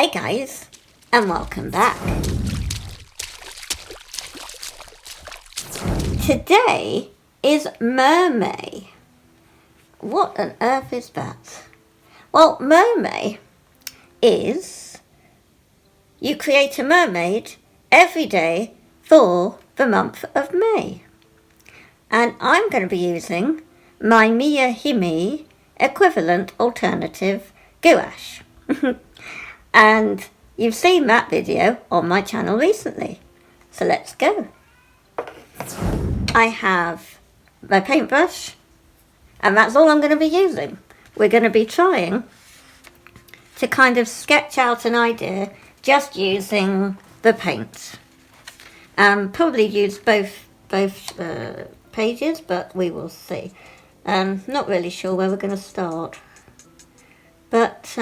Hey guys, and welcome back. Today is Mermay. What on earth is that? Well, Mermay is you create a mermaid every day for the month of May. And I'm going to be using my Miyahime equivalent alternative gouache. And you've seen that video on my channel recently. So let's go. I have my paintbrush, and that's all I'm going to be using. We're going to be trying to kind of sketch out an idea just using the paint. Probably use both pages, but we will see. Not really sure where we're going to start. But,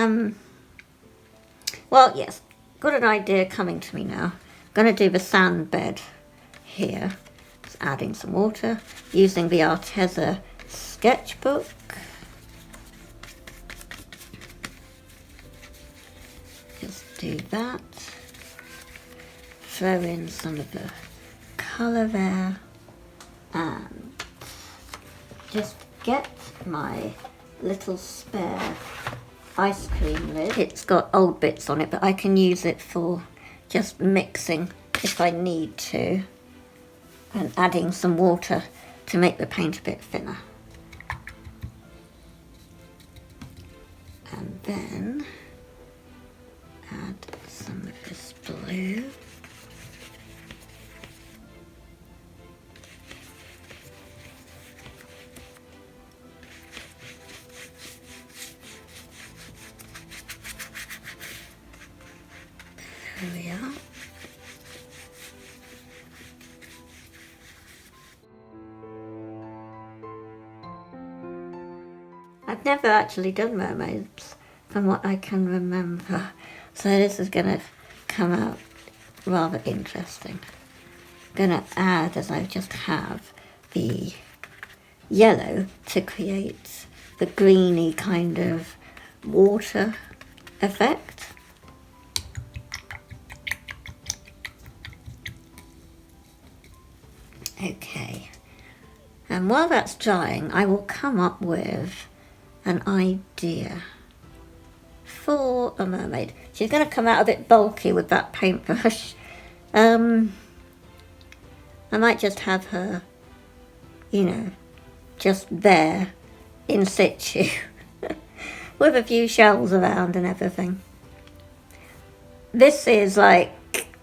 well, yes, got an idea coming to me now. Going to do the sand bed here. Just adding some water, using the Arteza sketchbook. Just do that. Throw in some of the colour there. And just get my little spare ice cream lid. It's got old bits on it, but I can use it for just mixing if I need to, and adding some water to make the paint a bit thinner. And then add some of this blue. There we are. I've never actually done mermaids from what I can remember, so this is going to come out rather interesting. I'm going to add, as I just have, the yellow to create the greeny kind of water effect. Okay, and while that's drying, I will come up with an idea for a mermaid. She's going to come out a bit bulky with that paintbrush. I might just have her, you know, just there in situ with a few shells around and everything. This is like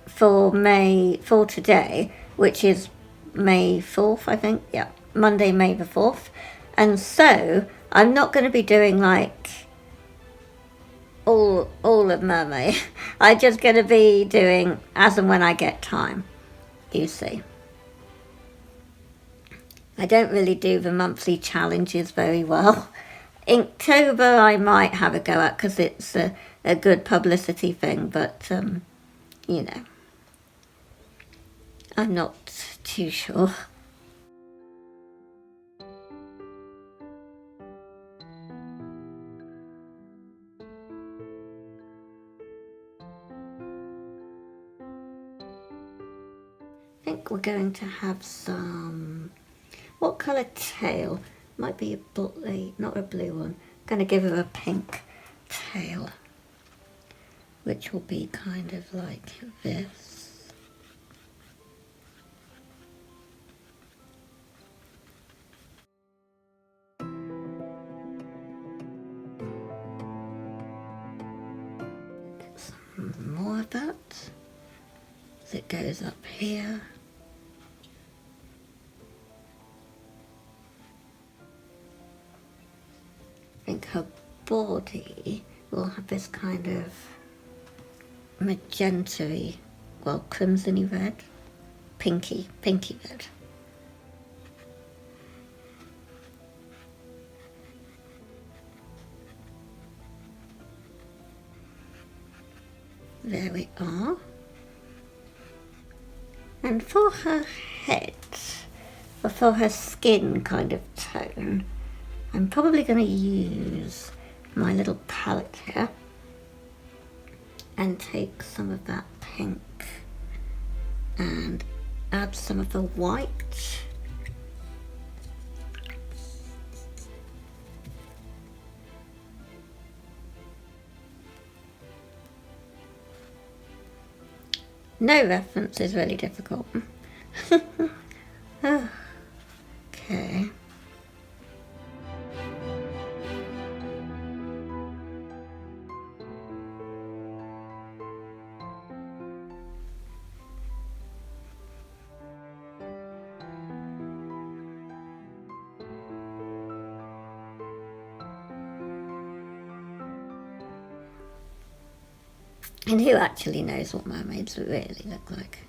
for today, which is May 4th, I think. Yeah, Monday, May the 4th. And so I'm not going to be doing like all of Mermay. I'm just going to be doing as and when I get time, you see. I don't really do the monthly challenges very well. Inktober I might have a go at because it's a good publicity thing, but you know, I'm not too sure. I think we're going to have some, what colour tail? Might be not a blue one. I'm going to give her a pink tail, which will be kind of like this. Some more of that as it goes up here. I think her body will have this kind of magenta-y, well, crimson-y red, pinky red. There we are. And for her head, or for her skin kind of tone, I'm probably going to use my little palette here and take some of that pink and add some of the white. No reference is really difficult. Okay. And who actually knows what mermaids really look like?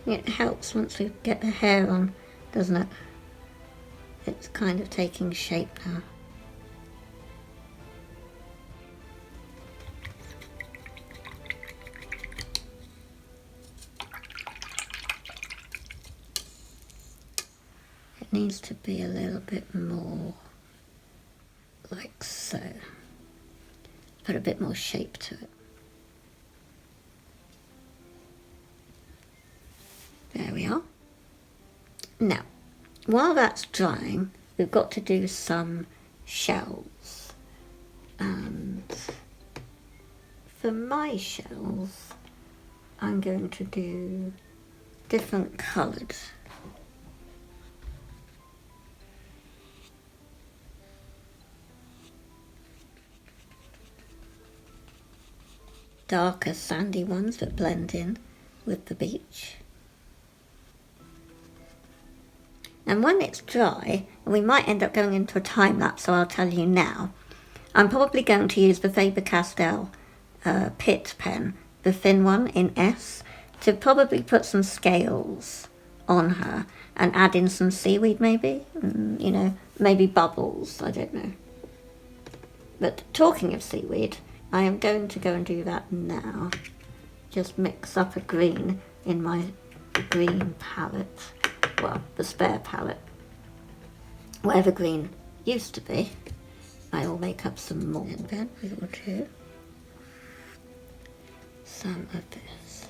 It helps once we get the hair on, doesn't it? It's kind of taking shape now. It needs to be a little bit more like so. Put a bit more shape to it. There we are. Now, while that's drying, we've got to do some shells. And for my shells, I'm going to do different coloured. Darker sandy ones that blend in with the beach. And when it's dry, and we might end up going into a time lapse, so I'll tell you now, I'm probably going to use the Faber-Castell Pitt pen, the thin one in S, to probably put some scales on her and add in some seaweed maybe, you know, maybe bubbles, I don't know. But talking of seaweed, I am going to go and do that now. Just mix up a green in my green palette. Well, the spare palette. Whatever green used to be, I will make up some more. And then we will do some of this.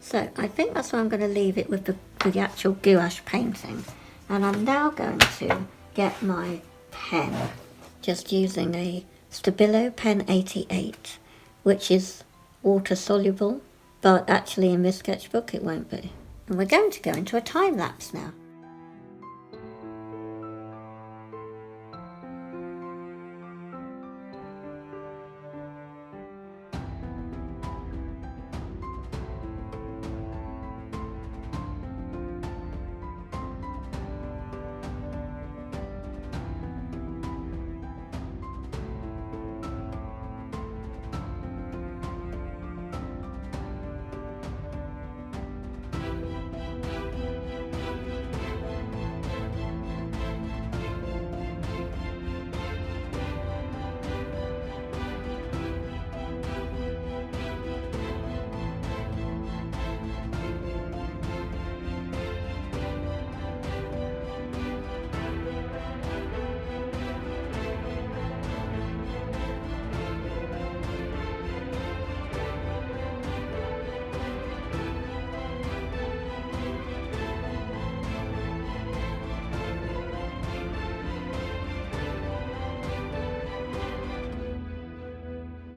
So I think that's where I'm going to leave it with the actual gouache painting. And I'm now going to get my pen, just using a Stabilo Pen 88, which is water soluble, but actually in this sketchbook it won't be. And we're going to go into a time lapse now.